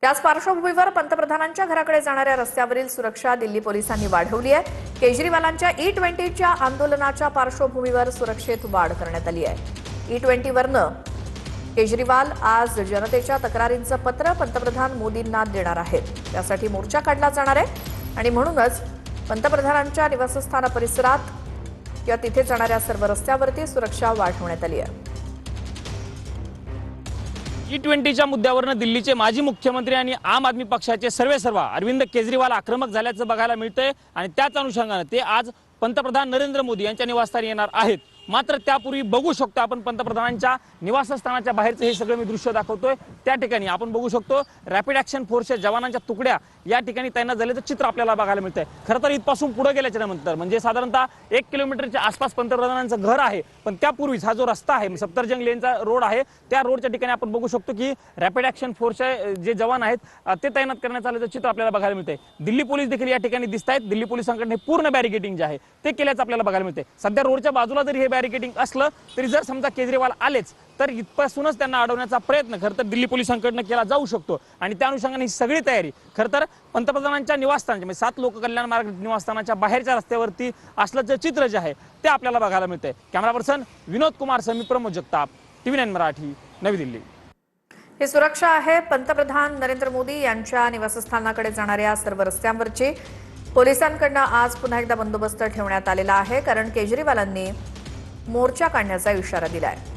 त्याच पार्श्वभूमीवर पंतप्रधानांच्या घराकडे जाणाऱ्या रस्त्यावरील सुरक्षा दिल्ली पोलिसांनी वाढवली आहे। केजरीवालांच्या E20च्या आंदोलनाच्या पार्श्वभूमीवर सुरक्षेत वाढ करण्यात आली आहे। E20 वरनं केजरीवाल आज जनतेच्या तक्रारींचं पत्र पंतप्रधान मोदींना देणार आहेत। त्यासाठी मोर्चा काढला जाणार आहे आणि म्हणूनच पंतप्रधानांच्या निवासस्थान परिसरात किंवा तिथे जाणाऱ्या सर्व रस्त्यावरती सुरक्षा वाढवण्यात आली आहे। E20च्या मुद्द्यावरून दिल्लीचे माजी मुख्यमंत्री आणि आम आदमी पक्षाचे सर्वेसर्वा अरविंद केजरीवाल आक्रमक झाल्याचं बघायला मिळतंय आणि त्याच अनुषंगाने ते आज पंतप्रधान नरेंद्र मोदी यांच्या निवासस्थानी येणार आहेत। मात्र त्यापूर्वी बघू शकतो आपण पंतप्रधानांच्या निवासस्थानाच्या बाहेरचे हे सगळे मी दृश्य दाखवतोय। त्या ठिकाणी आपण बघू शकतो रॅपिड ॲक्शन फोर्सच्या जवानांच्या तुकड्या या ठिकाणी तैनात झाल्याचं चित्र आपल्याला बघायला मिळतंय। खरं तर इथपासून पुढे गेल्याच्या नंतर म्हणजे साधारणतः 1 किलोमीटरच्या आसपास पंतप्रधानांचं घर आहे, पण त्यापूर्वीच हा जो रस्ता आहे सफदरजंग लेनचा रोड आहे, त्या रोडच्या ठिकाणी आपण बघू शकतो की रॅपिड ॲक्शन फोर्सचे जे जवान आहेत ते तैनात करण्यात आल्याचं चित्र आपल्याला बघायला मिळतंय। दिल्ली पोलीस देखील या ठिकाणी दिसत आहेत। दिल्ली पोलिसांकडे पूर्ण बॅरिकेडिंग जे आहे ते केल्याचं आपल्याला बघायला मिळतंय। सध्या रोडच्या बाजूला जरी हे बॅरिकेडिंग असलं तरी जर समजा केजरीवाल आलेच तर इथपासूनच त्यांना अडवण्याचा प्रयत्न खरं तर दिल्ली पोलिसांकडून केला जाऊ शकतो आणि त्या अनुषंगाने ही सगळी तयारी खरं तर पंतप्रधानांच्या निवासस्थानाच्या म्हणजे 7 लोक कल्याण मार्ग निवासस्थानाच्या बाहेरच्या रस्त्यावरती असल्याचं चित्र जे आहे ते आपल्याला बघायला मिळतंय। कॅमेरा पर्सन विनोद कुमार सह मी प्रमोद जगताप, TV9 मराठी, नवी दिल्ली। ही सुरक्षा आहे पंतप्रधान नरेंद्र मोदी यांच्या निवासस्थानाकडे जाणाऱ्या सर्व रस्त्यांवरची। पोलिसांकडून आज पुन्हा एकदा बंदोबस्त ठेवण्यात आलेला आहे कारण केजरीवालांनी मोर्चा काढण्याचा इशारा दिला आहे।